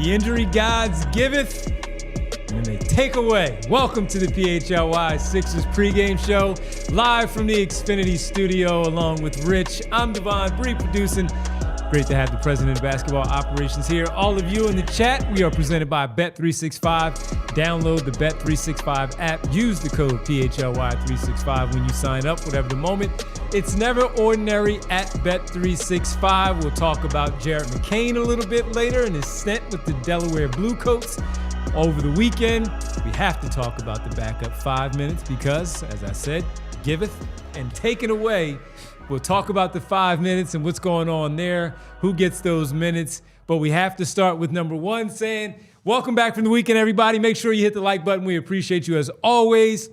The injury gods giveth, and they take away. Welcome to the PHLY Sixers pregame show, live from the Xfinity studio, along with Rich. I'm Devon Bree producing. Great to have the president of basketball operations here. All of you in the chat, we are presented by Bet365. Download the Bet365 app. Use the code PHLY365 when you sign up, whatever the moment. It's never ordinary at Bet365. We'll talk about Jared McCain a little bit later and his stint with the Delaware Bluecoats over the weekend. We have to talk about the backup 5 minutes because, as I said, giveth and taken away. We'll talk about the 5 minutes and what's going on there, who gets those minutes. But we have to start with number one, saying, welcome back from the weekend, everybody. Make sure you hit the like button. We appreciate you as always.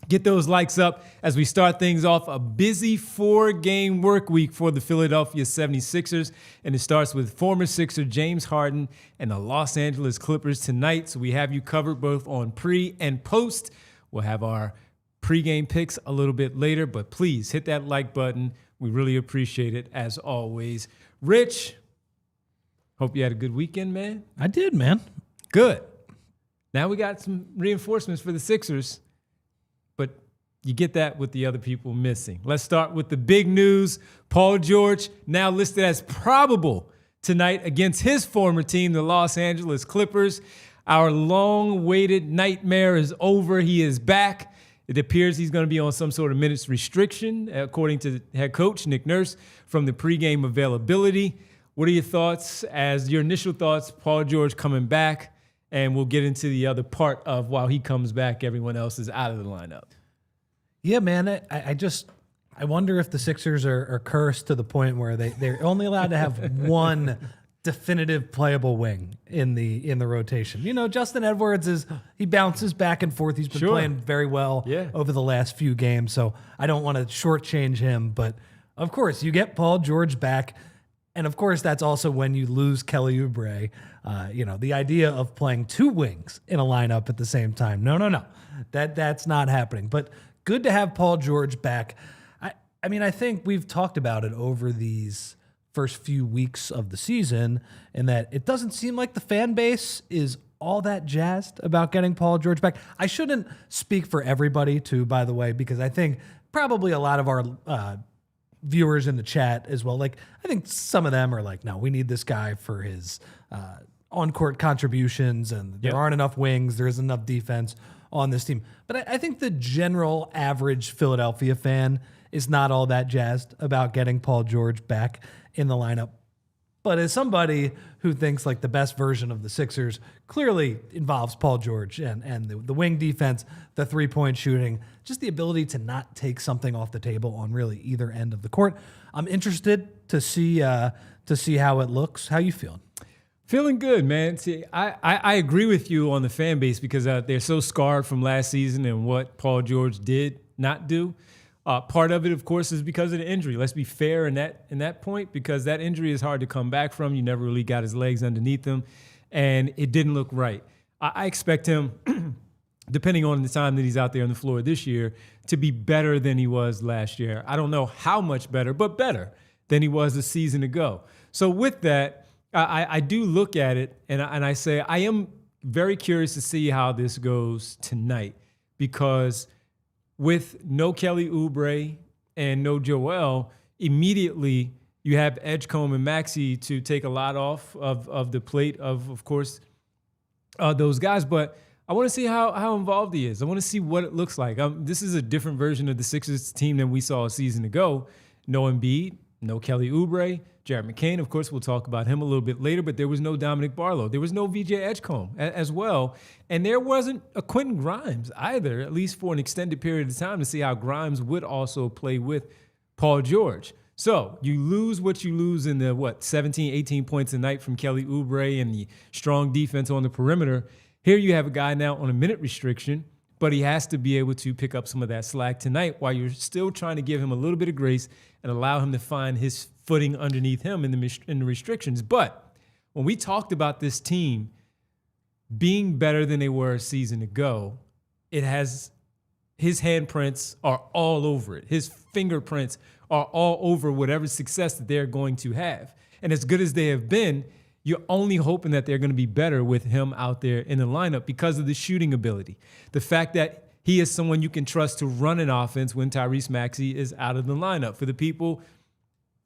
Get those likes up as we start things off. A busy 4-game work week for the Philadelphia 76ers. And it starts with former Sixer James Harden and the Los Angeles Clippers tonight. So we have you covered both on pre and post. We'll have our pregame picks a little bit later, but please hit that like button. We really appreciate it as always. Rich, hope you had a good weekend, man. I did, man. Good. Now we got some reinforcements for the Sixers, but you get that with the other people missing. Let's start with the big news. Paul George now listed as probable tonight against his former team, the Los Angeles Clippers. Our long-awaited nightmare is over. He is back. It appears he's going to be on some sort of minutes restriction, according to head coach Nick Nurse, from the pregame availability. What are your initial thoughts, Paul George coming back? And we'll get into the other part of while he comes back, everyone else is out of the lineup. Yeah, man, I wonder if the Sixers are cursed to the point where they're only allowed to have one definitive playable wing in the rotation. You know, Justin Edwards he bounces back and forth. He's been playing very well over the last few games, so I don't want to shortchange him. But of course, you get Paul George back, and of course, that's also when you lose Kelly Oubre. The idea of playing two wings in a lineup at the same time. No, that's not happening. But good to have Paul George back. I think we've talked about it over these first few weeks of the season, and that it doesn't seem like the fan base is all that jazzed about getting Paul George back. I shouldn't speak for everybody too, by the way, because I think probably a lot of our viewers in the chat as well, I think some of them are like, no, we need this guy for his on-court contributions, and there aren't enough wings, there isn't enough defense on this team. But I think the general average Philadelphia fan is not all that jazzed about getting Paul George back in the lineup. But as somebody who thinks like the best version of the Sixers clearly involves Paul George and the wing defense, the three-point shooting, just the ability to not take something off the table on really either end of the court. I'm interested to see how it looks. How you feeling? Feeling good, man. See, I agree with you on the fan base because they're so scarred from last season and what Paul George did not do. Part of it, of course, is because of the injury. Let's be fair in that point, because that injury is hard to come back from. You never really got his legs underneath him, and it didn't look right. I expect him, depending on the time that he's out there on the floor this year, to be better than he was last year. I don't know how much better, but better than he was a season ago. So with that, I do look at it, and I say I am very curious to see how this goes tonight, because with no Kelly Oubre and no Joel, immediately you have Edgecombe and Maxey to take a lot off of the plate of course, those guys. But I want to see how involved he is. I want to see what it looks like. This is a different version of the Sixers team than we saw a season ago. No Embiid, no Kelly Oubre, Jared McCain, of course, we'll talk about him a little bit later, but there was no Dominic Barlow. There was no VJ Edgecombe as well. And there wasn't a Quentin Grimes either, at least for an extended period of time, to see how Grimes would also play with Paul George. So you lose what you lose in the, 17, 18 points a night from Kelly Oubre and the strong defense on the perimeter. Here you have a guy now on a minute restriction, but he has to be able to pick up some of that slack tonight while you're still trying to give him a little bit of grace and allow him to find his footing underneath him in the restrictions. But when we talked about this team being better than they were a season ago, it has his handprints are all over it. His fingerprints are all over whatever success that they're going to have. And as good as they have been, you're only hoping that they're going to be better with him out there in the lineup because of the shooting ability. The fact that he is someone you can trust to run an offense when Tyrese Maxey is out of the lineup. For the people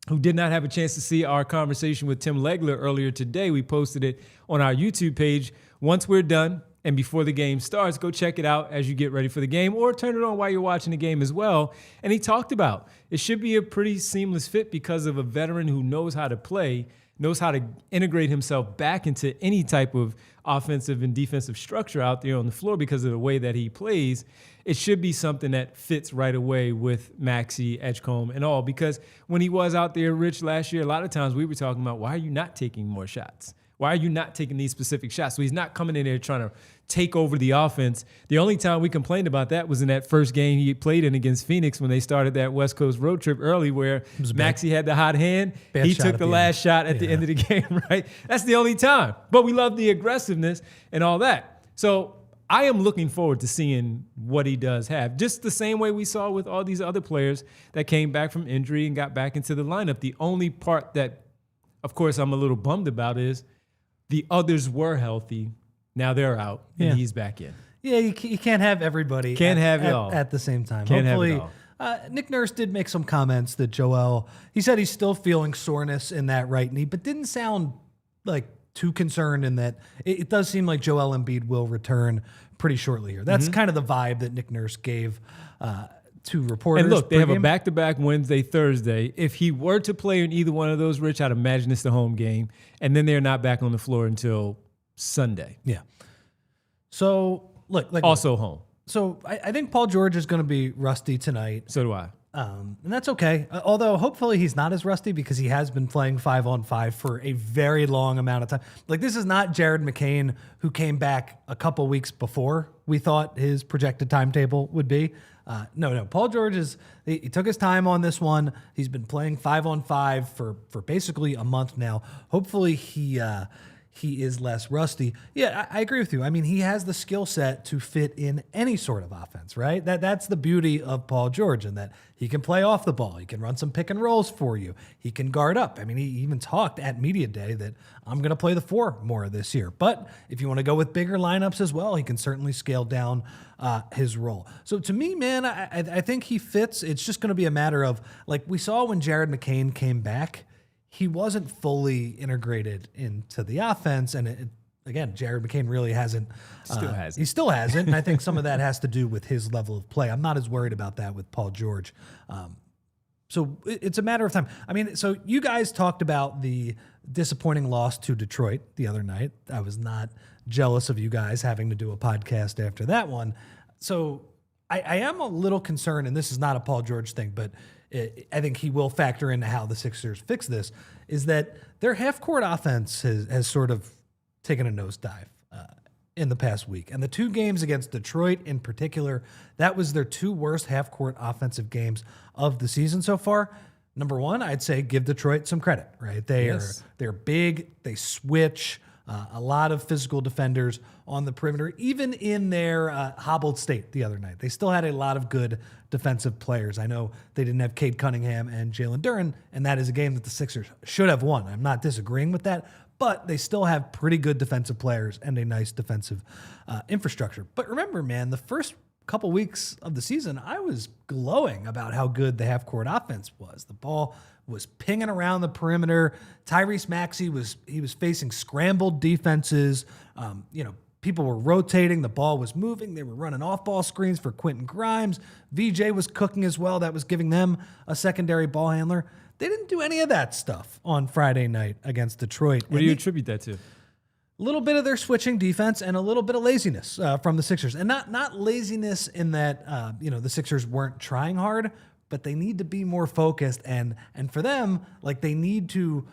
who did not have a chance to see our conversation with Tim Legler earlier today, we posted it on our YouTube page. Once we're done and before the game starts, go check it out as you get ready for the game, or turn it on while you're watching the game as well. And he talked about it should be a pretty seamless fit because of a veteran who knows how to play, knows how to integrate himself back into any type of offensive and defensive structure out there on the floor because of the way that he plays. It should be something that fits right away with Maxey, Edgecombe, and all. Because when he was out there, Rich, last year, a lot of times we were talking about, why are you not taking more shots? Why are you not taking these specific shots? So he's not coming in there trying to take over the offense. The only time we complained about that was in that first game he played in against Phoenix when they started that West Coast road trip early where Maxey had the hot hand. He took the last shot at the end of the game, right? That's the only time. But we love the aggressiveness and all that. So I am looking forward to seeing what he does have. Just the same way we saw with all these other players that came back from injury and got back into the lineup. The only part that, of course, I'm a little bummed about is the others were healthy. Now they're out, and he's back in. Yeah, you can't have everybody at the same time. Hopefully, Nick Nurse did make some comments that Joel, he said he's still feeling soreness in that right knee, but didn't sound like too concerned in that it does seem like Joel Embiid will return pretty shortly here. That's kind of the vibe that Nick Nurse gave to reporters. And look, they have a back-to-back Wednesday, Thursday. If he were to play in either one of those, Rich, I'd imagine it's the home game. And then they're not back on the floor until Sunday. Yeah. So, look. Also home. So, I think Paul George is going to be rusty tonight. So do I. And that's okay. Although, hopefully he's not as rusty because he has been playing 5-on-5 for a very long amount of time. Like, this is not Jared McCain, who came back a couple weeks before we thought his projected timetable would be. No. Paul George he took his time on this one. He's been playing 5-on-5 for basically a month now. Hopefully he is less rusty. Yeah, I agree with you. I mean, he has the skill set to fit in any sort of offense, right? That's the beauty of Paul George, in that he can play off the ball. He can run some pick and rolls for you. He can guard up. I mean, he even talked at media day that I'm going to play the 4 more this year. But if you want to go with bigger lineups as well, he can certainly scale down his role. So to me, man, I think he fits. It's just going to be a matter of, like we saw when Jared McCain came back, he wasn't fully integrated into the offense. And again, Jared McCain really hasn't. He still hasn't. And I think some of that has to do with his level of play. I'm not as worried about that with Paul George. So it's a matter of time. I mean, so you guys talked about the disappointing loss to Detroit the other night. I was not jealous of you guys having to do a podcast after that one. So I am a little concerned, and this is not a Paul George thing, but I think he will factor into how the Sixers fix this, is that their half-court offense has sort of taken a nosedive in the past week. And the 2 games against Detroit in particular, that was their 2 worst half-court offensive games of the season so far. Number one, I'd say give Detroit some credit, right? They're big, they switch, a lot of physical defenders on the perimeter, even in their hobbled state the other night. They still had a lot of good defensive players. I know they didn't have Cade Cunningham and Jalen Duren, and that is a game that the Sixers should have won. I'm not disagreeing with that, but they still have pretty good defensive players and a nice defensive infrastructure. But remember, man, the first couple weeks of the season, I was glowing about how good the half-court offense was. The ball was pinging around the perimeter. Tyrese Maxey was facing scrambled defenses. People were rotating. The ball was moving. They were running off-ball screens for Quentin Grimes. VJ was cooking as well. That was giving them a secondary ball handler. They didn't do any of that stuff on Friday night against Detroit. What do you attribute that to? A little bit of their switching defense and a little bit of laziness from the Sixers. And not laziness in that the Sixers weren't trying hard, but they need to be more focused. And for them, like, they need to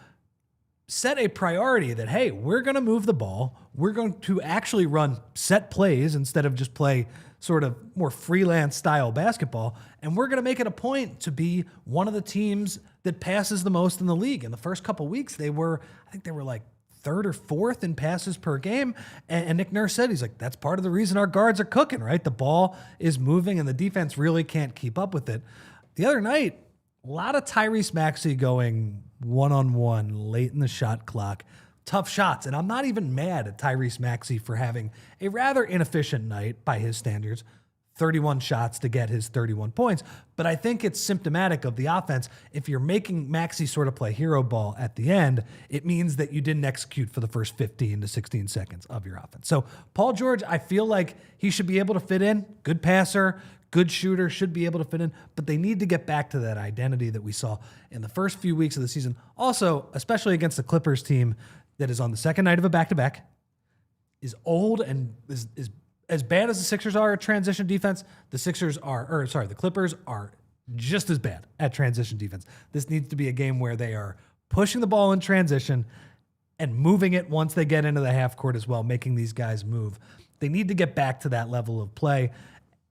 set a priority that, hey, we're going to move the ball. We're going to actually run set plays instead of just play sort of more freelance style basketball. And we're going to make it a point to be one of the teams that passes the most in the league. In the first couple weeks, I think they were like 3rd or 4th in passes per game. And Nick Nurse said, he's like, that's part of the reason our guards are cooking, right? The ball is moving and the defense really can't keep up with it. The other night, a lot of Tyrese Maxey going one-on-one late in the shot clock. tough shots. And I'm not even mad at Tyrese Maxey for having a rather inefficient night by his standards, 31 shots to get his 31 points. But I think it's symptomatic of the offense. If you're making Maxey sort of play hero ball at the end, it means that you didn't execute for the first 15 to 16 seconds of your offense. So Paul George, I feel like he should be able to fit in. Good passer, good shooter, should be able to fit in. But they need to get back to that identity that we saw in the first few weeks of the season. Also, especially against the Clippers team that is on the second night of a back-to-back, is old and is as bad as the Sixers are at transition defense, the Clippers are just as bad at transition defense. This needs to be a game where they are pushing the ball in transition and moving it once they get into the half court as well, making these guys move. They need to get back to that level of play.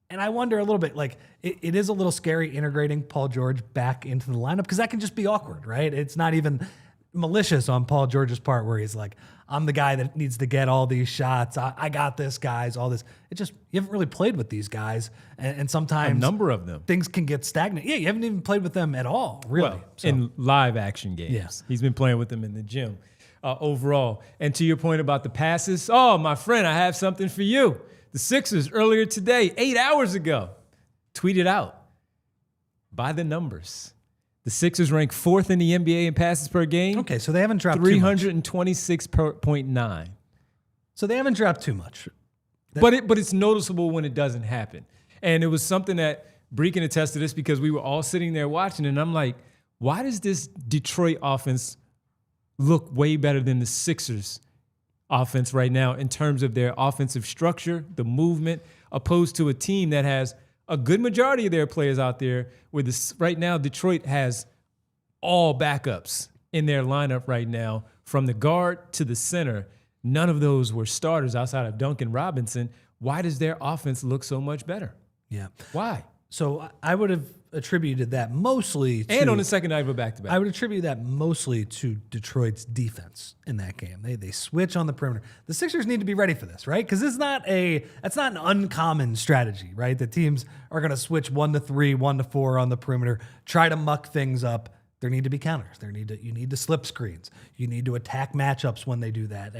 And I wonder a little bit, like, it is a little scary integrating Paul George back into the lineup because that can just be awkward, right? It's not even malicious on Paul George's part where he's like, I'm the guy that needs to get all these shots. I got this, guys, all this. It just, you haven't really played with these guys. And sometimes a number of them. Things can get stagnant. Yeah, you haven't even played with them at all, really. Well, in live action games. Yes. He's been playing with them in the gym overall. And to your point about the passes, oh, my friend, I have something for you. The Sixers earlier today, 8 hours ago, tweeted out by the numbers. The Sixers rank 4th in the NBA in passes per game. Okay, so they haven't dropped 326.9. So they haven't dropped too much. But it's noticeable when it doesn't happen. And it was something that Bree can attest to this because we were all sitting there watching, and I'm like, why does this Detroit offense look way better than the Sixers offense right now in terms of their offensive structure, the movement, opposed to a team that has a good majority of their players out there where right now Detroit has all backups in their lineup right now from the guard to the center. None of those were starters outside of Duncan Robinson. Why does their offense look so much better? Yeah. Why? So I would have attributed that mostly to... And on the second night of a back-to-back. I would attribute that mostly to Detroit's defense in that game. They switch on the perimeter. The Sixers need to be ready for this, right? Because that's not an uncommon strategy, right? The teams are going to switch 1-3, 1-4 on the perimeter, try to muck things up. There need to be counters. You need to slip screens. You need to attack matchups when they do that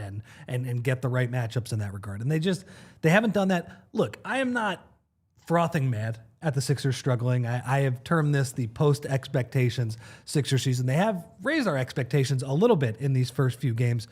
and get the right matchups in that regard. And they haven't done that. Look, I am not frothing mad at the Sixers struggling. I have termed this the post-expectations Sixers season. They have raised our expectations a little bit in these first few games,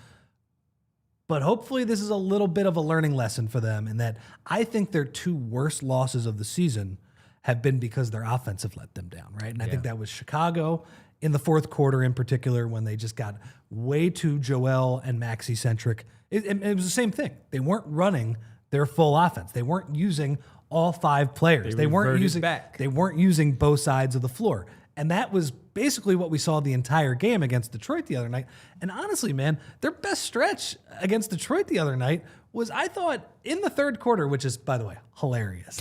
but hopefully this is a little bit of a learning lesson for them in that I think their two worst losses of the season have been because their offense have let them down, right? And I think that was Chicago in the fourth quarter in particular when they just got way too Joel and Maxey-centric. It was the same thing. They weren't running their full offense. They weren't using all five players. They weren't using both sides of the floor. And that was basically what we saw the entire game against Detroit the other night. And honestly, man, their best stretch against Detroit the other night was, I thought, in the third quarter, which is, by the way, hilarious.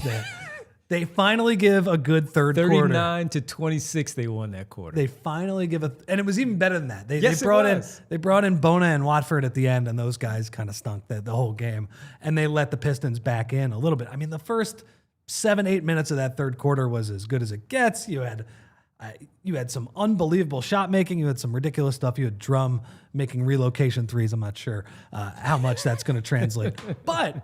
They finally give a good third quarter. 39-26, they won that quarter. They finally give and it was even better than that. They brought in Bona and Watford at the end, and those guys kind of stunk the whole game. And they let the Pistons back in a little bit. I mean, the first 7-8 minutes of that third quarter was as good as it gets. You had some unbelievable shot making. You had some ridiculous stuff. You had Drum making relocation threes. I'm not sure how much that's going to translate, but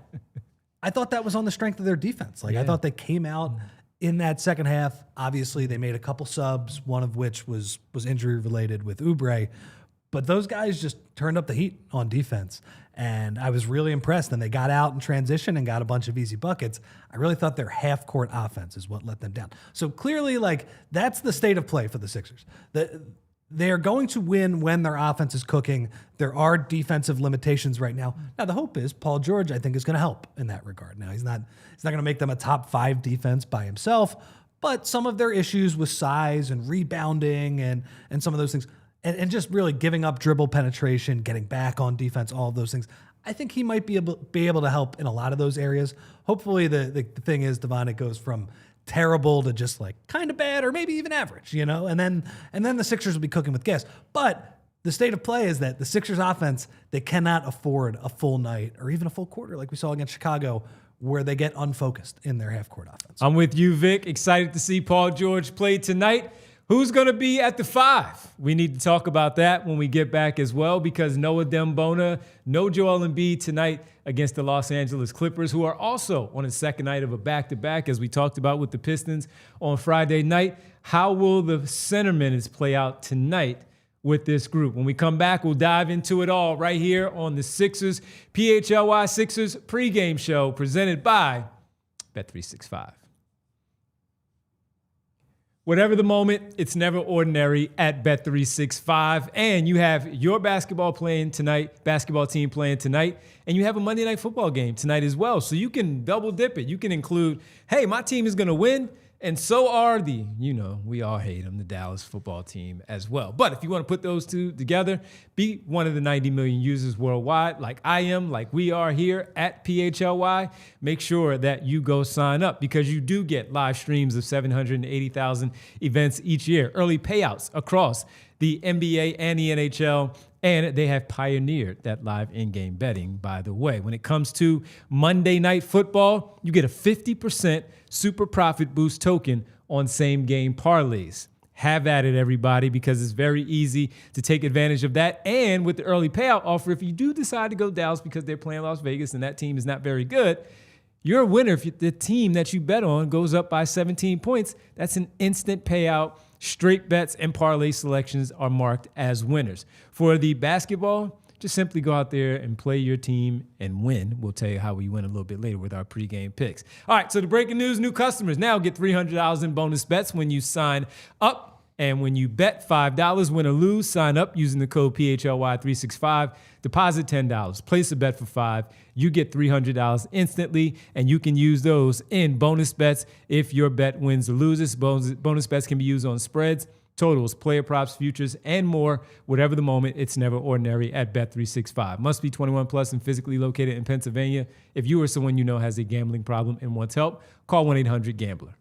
I thought that was on the strength of their defense. I thought they came out in that second half. Obviously, they made a couple subs, one of which was injury related with Oubre, but those guys just turned up the heat on defense. And I was really impressed. And they got out in transition and got a bunch of easy buckets. I really thought their half-court offense is what let them down. So clearly, that's the state of play for the Sixers. They are going to win when their offense is cooking. There are defensive limitations right now. Now, the hope is Paul George, I think, is going to help in that regard. Now, he's not going to make them a top 5 defense by himself, but some of their issues with size and rebounding and some of those things, and just really giving up dribble penetration, getting back on defense, all of those things, I think he might be able to help in a lot of those areas. Hopefully, the thing is, Devon, it goes from terrible to just kind of bad or maybe even average, and then the Sixers will be cooking with gas. But the state of play is that the Sixers offense, they cannot afford a full night or even a full quarter like we saw against Chicago where they get unfocused in their half-court offense. I'm with you, Vic. Excited to see Paul George play tonight. Who's going to be at the 5? We need to talk about that when we get back as well, because no Adem Bona, no Joel Embiid tonight against the Los Angeles Clippers, who are also on the second night of a back-to-back, as we talked about with the Pistons on Friday night. How will the center minutes play out tonight with this group? When we come back, we'll dive into it all right here on the Sixers PHLY Sixers pregame show presented by Bet365. Whatever the moment, it's never ordinary at Bet365. And you have your basketball team playing tonight, and you have a Monday Night Football game tonight as well. So you can double dip it. You can include, hey, my team is going to win, and so are we all hate them, the Dallas football team as well. But if you want to put those two together, be one of the 90 million users worldwide, like I am, like we are here at PHLY, make sure that you go sign up, because you do get live streams of 780,000 events each year, early payouts across the NBA and the NHL, and they have pioneered that live in-game betting, by the way. When it comes to Monday Night Football, you get a 50% super profit boost token on same-game parlays. Have at it, everybody, because it's very easy to take advantage of that. And with the early payout offer, if you do decide to go Dallas because they're playing Las Vegas and that team is not very good, you're a winner if the team that you bet on goes up by 17 points. That's an instant payout. Straight bets and parlay selections are marked as winners. For the basketball, just simply go out there and play your team and win. We'll tell you how we win a little bit later with our pregame picks. All right, so the breaking news, new customers now get $300 in bonus bets when you sign up. And when you bet $5, win or lose, sign up using the code PHLY365, deposit $10, place a bet for $5, you get $300 instantly, and you can use those in bonus bets if your bet wins or loses. Bonus bets can be used on spreads, totals, player props, futures, and more. Whatever the moment, it's never ordinary at Bet365. Must be 21 plus and physically located in Pennsylvania. If you or someone you know has a gambling problem and wants help, call 1-800-GAMBLER.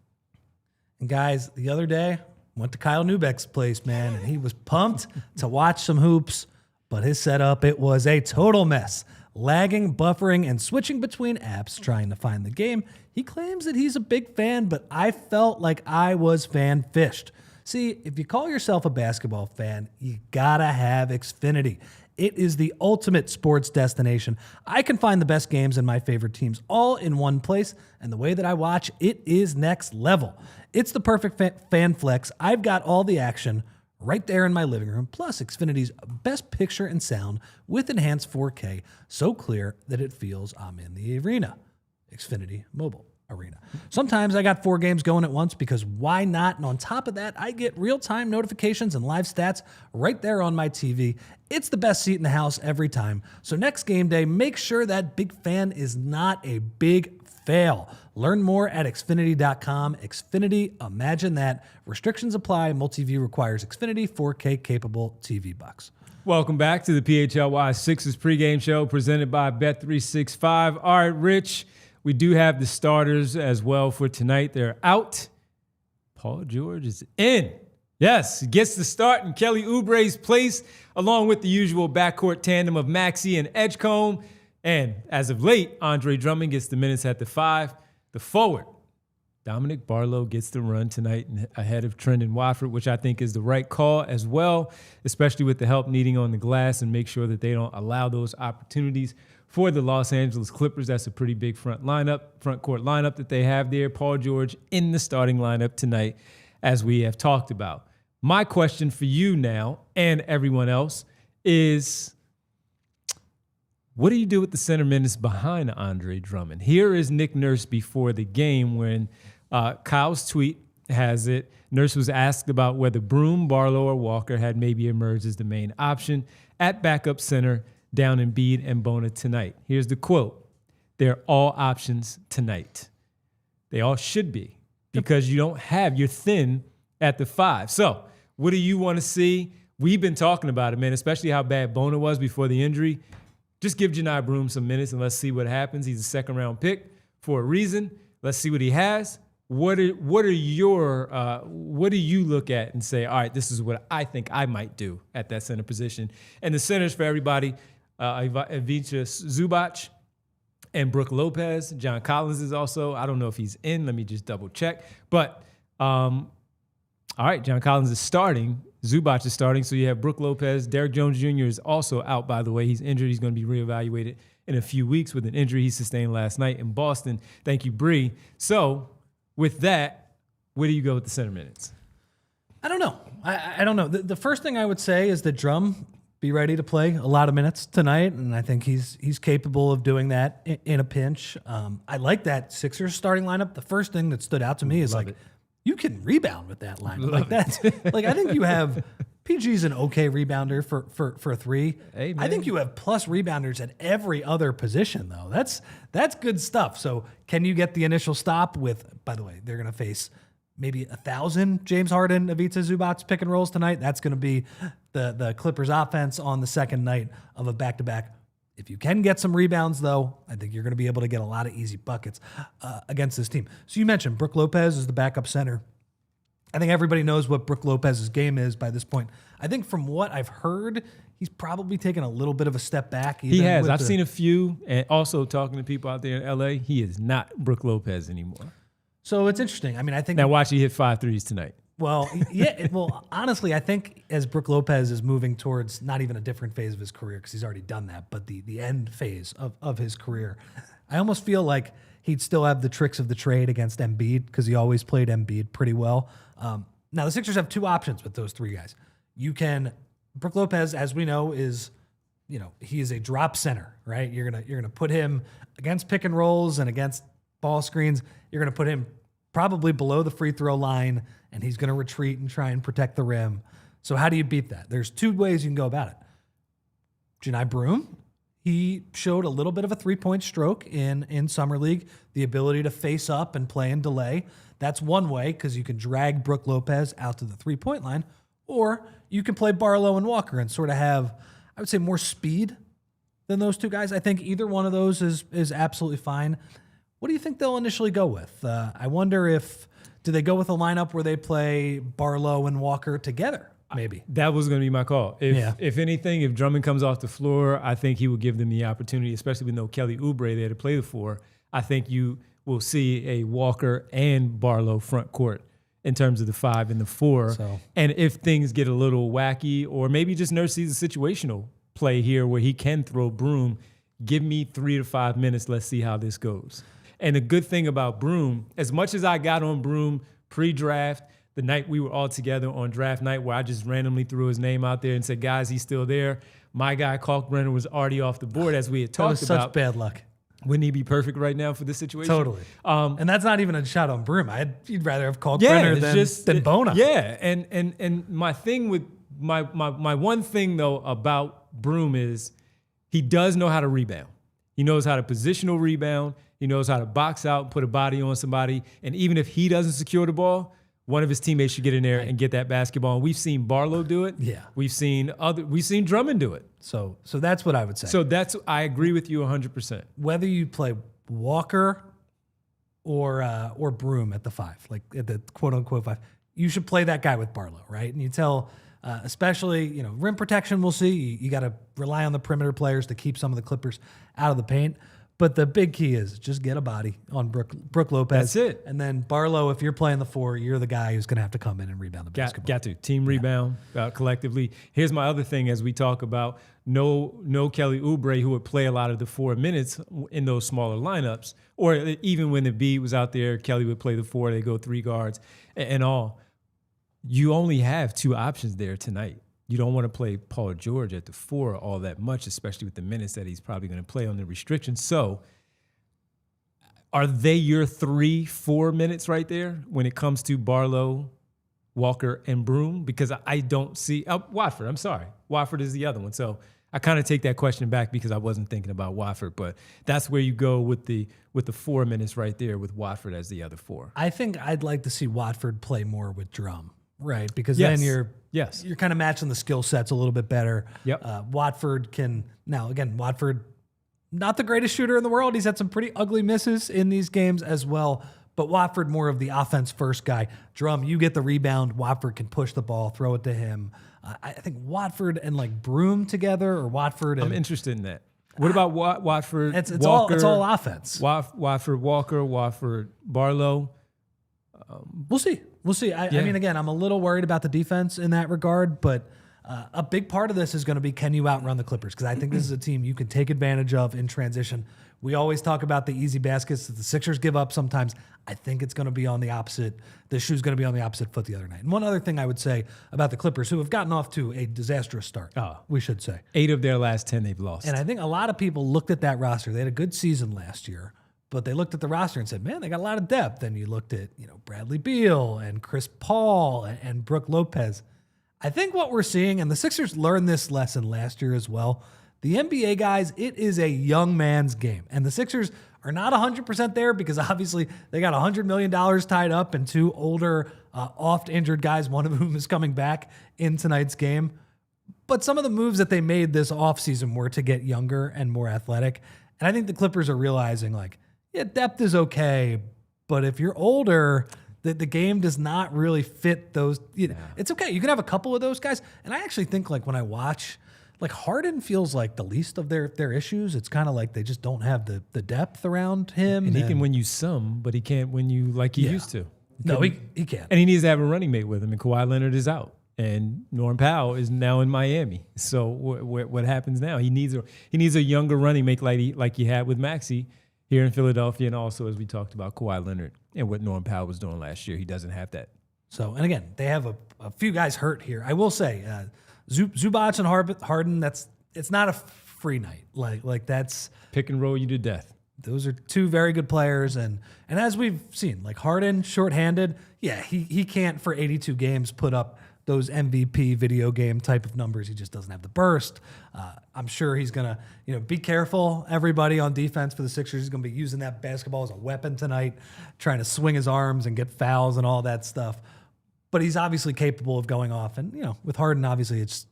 And guys, the other day, went to Kyle Neubeck's place, man, and he was pumped to watch some hoops, but his setup, it was a total mess. Lagging, buffering, and switching between apps trying to find the game. He claims that he's a big fan, but I felt like I was fan-fished. See, if you call yourself a basketball fan, you gotta have Xfinity. It is the ultimate sports destination. I can find the best games and my favorite teams all in one place, and the way that I watch, it is next level. It's the perfect fan flex. I've got all the action right there in my living room, plus Xfinity's best picture and sound with enhanced 4K, so clear that it feels I'm in the arena. Xfinity Mobile Arena. Sometimes I got 4 games going at once, because why not? And on top of that, I get real-time notifications and live stats right there on my TV. It's the best seat in the house every time. So next game day, make sure that big fan is not a big fail. Learn more at Xfinity.com. Xfinity, imagine that. Restrictions apply. Multi-view requires Xfinity 4K capable TV box. Welcome back to the PHLY Sixers pregame show presented by Bet365. All right, Rich, we do have the starters as well for tonight. They're out. Paul George is in. Yes, he gets the start in Kelly Oubre's place, along with the usual backcourt tandem of Maxey and Edgecombe. And as of late, Andre Drummond gets the minutes at the 5. The forward, Dominic Barlow, gets the run tonight ahead of Trendon Watford, which I think is the right call as well, especially with the help needing on the glass, and make sure that they don't allow those opportunities for the Los Angeles Clippers. That's a pretty big front court lineup that they have there. Paul George in the starting lineup tonight, as we have talked about. My question for you now and everyone else is, what do you do with the center minutes behind Andre Drummond? Here is Nick Nurse before the game when Kyle's tweet has it. Nurse was asked about whether Broom, Barlow, or Walker had maybe emerged as the main option at backup center down Embiid and Bona tonight. Here's the quote. They're all options tonight. They all should be, because you're thin at the 5. So what do you want to see? We've been talking about it, man, especially how bad Bona was before the injury. Just give Janai Broom some minutes and let's see what happens. He's a second-round pick for a reason. Let's see what he has. What do you look at and say, all right, this is what I think I might do at that center position? And the centers for everybody, Ivica Zubac and Brook Lopez. John Collins is also, I don't know if he's in. Let me just double check. But All right, John Collins is starting. Zubac is starting. So you have Brook Lopez. Derrick Jones Jr. is also out, by the way. He's injured. He's going to be reevaluated in a few weeks with an injury he sustained last night in Boston. Thank you, Bree. So with that, where do you go with the center minutes? I don't know. I don't know. The first thing I would say is that Drum be ready to play a lot of minutes tonight, and I think he's capable of doing that in a pinch. I like that Sixers starting lineup. The first thing that stood out to me is you can rebound with that lineup. Like that's like I think you have PG's an okay rebounder for three. Hey, I think you have plus rebounders at every other position though. That's good stuff. So can you get the initial stop with? By the way, they're going to face maybe 1,000 James Harden, Ivica Zubac pick and rolls tonight. That's going to be the Clippers offense on the second night of a back-to-back. If you can get some rebounds, though, I think you're going to be able to get a lot of easy buckets against this team. So you mentioned Brook Lopez is the backup center. I think everybody knows what Brook Lopez's game is by this point. I think from what I've heard, he's probably taken a little bit of a step back. He has. I've seen a few, and also talking to people out there in L.A., he is not Brook Lopez anymore. So it's interesting. I mean, I think now watch he hit 5 threes tonight. Well, yeah. Well, honestly, I think as Brook Lopez is moving towards not even a different phase of his career because he's already done that, but the end phase of his career, I almost feel like he'd still have the tricks of the trade against Embiid because he always played Embiid pretty well. Now the Sixers have two options with those three guys. Brook Lopez, as we know, is he is a drop center, right? You're gonna put him against pick and rolls and against ball screens. You're gonna put him probably below the free throw line, and he's going to retreat and try and protect the rim. So how do you beat that? There's two ways you can go about it. Janai Broome, he showed a little bit of a three-point stroke in Summer League, the ability to face up and play and delay. That's one way because you can drag Brook Lopez out to the three-point line, or you can play Barlow and Walker and sort of have, I would say, more speed than those two guys. I think either one of those is absolutely fine. What do you think they'll initially go with? I wonder do they go with a lineup where they play Barlow and Walker together? Maybe. That was going to be my call. If anything, if Drummond comes off the floor, I think he would give them the opportunity, especially with no Kelly Oubre there to play the four. I think you will see a Walker and Barlow front court in terms of the 5 and the 4. And if things get a little wacky, or maybe just Nurse sees a situational play here where he can throw Broome, give me 3 to 5 minutes. Let's see how this goes. And the good thing about Broome, as much as I got on Broome pre-draft, the night we were all together on draft night where I just randomly threw his name out there and said, guys, he's still there. My guy, Kalkbrenner, was already off the board as we had talked about. That was such bad luck. Wouldn't he be perfect right now for this situation? Totally. And that's not even a shot on Broome. You'd rather have Kalkbrenner than Bona. Yeah, and my thing with my one thing, though, about Broome is he does know how to rebound. He knows how to positional rebound. He knows how to box out and put a body on somebody. And even if he doesn't secure the ball, one of his teammates should get in there and get that basketball. And we've seen Barlow do it. Yeah. We've seen Drummond do it. So that's what I would say. So I agree with you 100%. Whether you play Walker or Broome at the 5, like at the quote unquote 5, you should play that guy with Barlow, right? And you tell, especially, rim protection, we'll see. You got to rely on the perimeter players to keep some of the Clippers out of the paint. But the big key is just get a body on Brook Lopez. That's it. And then Barlow, if you're playing the 4, you're the guy who's going to have to come in and rebound the basketball. Got to. Team rebound collectively. Here's my other thing as we talk about no Kelly Oubre, who would play a lot of the 4 minutes in those smaller lineups. Or even when the Embiid was out there, Kelly would play the 4. They go 3 guards and all. You only have 2 options there tonight. You don't want to play Paul George at the 4 all that much, especially with the minutes that he's probably going to play on the restrictions. So are they your 3-4 minutes right there when it comes to Barlow, Walker, and Broome? Because I don't see Watford. I'm sorry. Watford is the other one. So I kind of take that question back because I wasn't thinking about Watford, but that's where you go with the 4 minutes right there with Watford as the other 4. I think I'd like to see Watford play more with Drum, right? Because then you're kind of matching the skill sets a little bit better. Yep. Watford Watford, not the greatest shooter in the world. He's had some pretty ugly misses in these games as well. But Watford, more of the offense first guy. Drum, you get the rebound. Watford can push the ball, throw it to him. I think Watford and like Broome together, or Watford. I'm interested in that. What about Watford? It's Walker, all offense. Watford Walker, Watford Barlow. We'll see. We'll see. I mean, again, I'm a little worried about the defense in that regard, but a big part of this is going to be, can you outrun the Clippers? Because I think this is a team you can take advantage of in transition. We always talk about the easy baskets that the Sixers give up sometimes. I think it's going to be on the opposite. The shoe's going to be on the opposite foot the other night. And one other thing I would say about the Clippers, who have gotten off to a disastrous start, we should say. 8 of their last 10 they've lost. And I think a lot of people looked at that roster. They had a good season last year, but they looked at the roster and said, man, they got a lot of depth. And you looked at, Bradley Beal and Chris Paul and Brook Lopez. I think what we're seeing, and the Sixers learned this lesson last year as well, the NBA guys, it is a young man's game. And the Sixers are not 100% there because obviously they got $100 million tied up and 2 older, oft-injured guys, one of whom is coming back in tonight's game. But some of the moves that they made this offseason were to get younger and more athletic. And I think the Clippers are realizing, depth is okay, but if you're older, the game does not really fit those. It's okay. You can have a couple of those guys. And I actually think, when I watch, Harden feels like the least of their issues. It's kind of like they just don't have the depth around him. And he can win you some, but he can't win you like he used to. He can't. And he needs to have a running mate with him, and Kawhi Leonard is out. And Norm Powell is now in Miami. So what happens now? He needs a younger running mate like he had with Maxey here in Philadelphia, and also, as we talked about, Kawhi Leonard and what Norm Powell was doing last year. He doesn't have that. So, and again, they have a few guys hurt here. I will say, Zubac and Harden, it's not a free night. Like that's pick and roll you to death. Those are 2 very good players, and as we've seen, Harden shorthanded, he can't for 82 games put up those MVP video game type of numbers. He just doesn't have the burst. I'm sure he's gonna, be careful, everybody on defense for the Sixers. He's gonna be using that basketball as a weapon tonight, trying to swing his arms and get fouls and all that stuff. But he's obviously capable of going off, and with Harden, obviously it's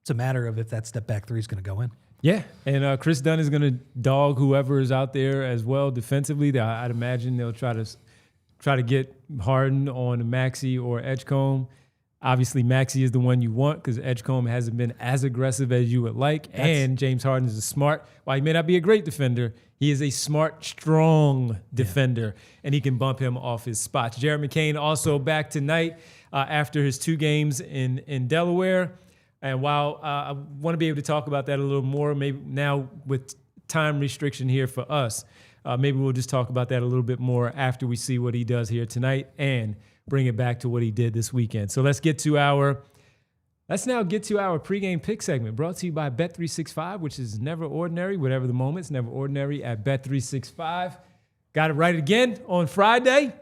a matter of if that step back 3 is going to go in. Yeah, and Chris Dunn is going to dog whoever is out there as well defensively. I'd imagine they'll try to get Harden on Maxey or Edgecombe. Obviously, Maxey is the one you want because Edgecombe hasn't been as aggressive as you would like, and James Harden is a smart. While he may not be a great defender, he is a smart, strong defender, and he can bump him off his spots. Jared McCain also back tonight after his 2 games in Delaware. And while I want to be able to talk about that a little more, maybe now with time restriction here for us, maybe we'll just talk about that a little bit more after we see what he does here tonight and bring it back to what he did this weekend. So let's now get to our pregame pick segment, brought to you by Bet365, which is never ordinary. Whatever the moment, it's never ordinary at Bet365. Got it right again on Friday.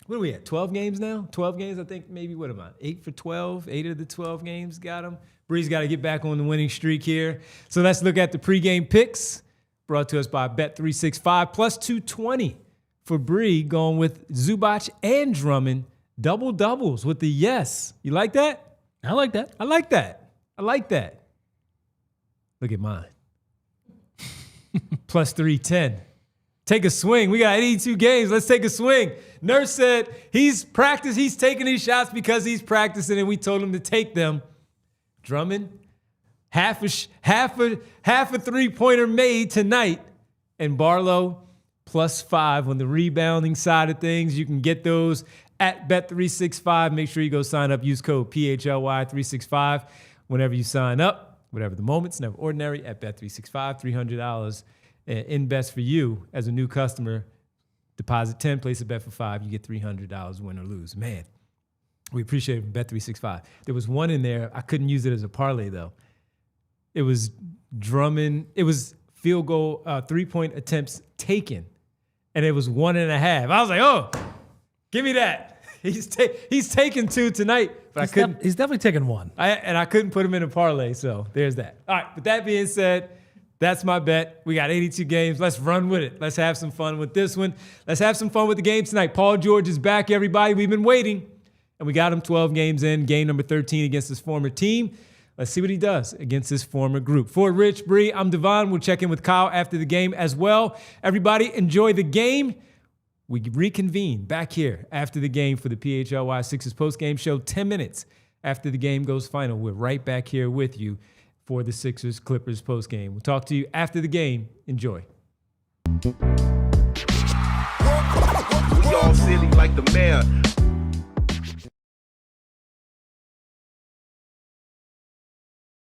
What are we at? 12 games now? 12 games, I think. Maybe, what am I? 8 for 12. 8 of the 12 games got them. Bree's got to get back on the winning streak here. So let's look at the pregame picks, brought to us by Bet365, plus 220 for Bree, going with Zubac and Drummond. Double doubles with the yes. You like that? I like that. I like that. I like that. Look at mine. Plus 310. Take a swing. We got 82 games. Let's take a swing. Nurse said he's taking these shots because he's practicing, and we told him to take them. Drummond, half a three-pointer made tonight. And Barlow, plus 5 on the rebounding side of things. You can get those at Bet365. Make sure you go sign up. Use code PHLY365 whenever you sign up. Whatever the moment's never ordinary at Bet365. $300 invest for you as a new customer. Deposit 10, place a bet for 5. You get $300 win or lose. Man, we appreciate it from Bet365. There was one in there. I couldn't use it as a parlay, though. It was Drummond. It was field goal, 3-point attempts taken. And it was 1.5. I was like, oh, give me that. He's taken 2 tonight, but I couldn't. He's definitely taken 1. I couldn't put him in a parlay, so there's that. All right, with that being said, that's my bet. We got 82 games. Let's run with it. Let's have some fun with this one. Let's have some fun with the game tonight. Paul George is back, everybody. We've been waiting, and we got him 12 games in, game number 13 against his former team. Let's see what he does against his former group. For Rich, Bree, I'm Devon. We'll check in with Kyle after the game as well. Everybody, enjoy the game. We reconvene back here after the game for the PHLY Sixers postgame show. 10 minutes after the game goes final. We're right back here with you for the Sixers-Clippers postgame. We'll talk to you after the game. Enjoy. We all see city like the mayor.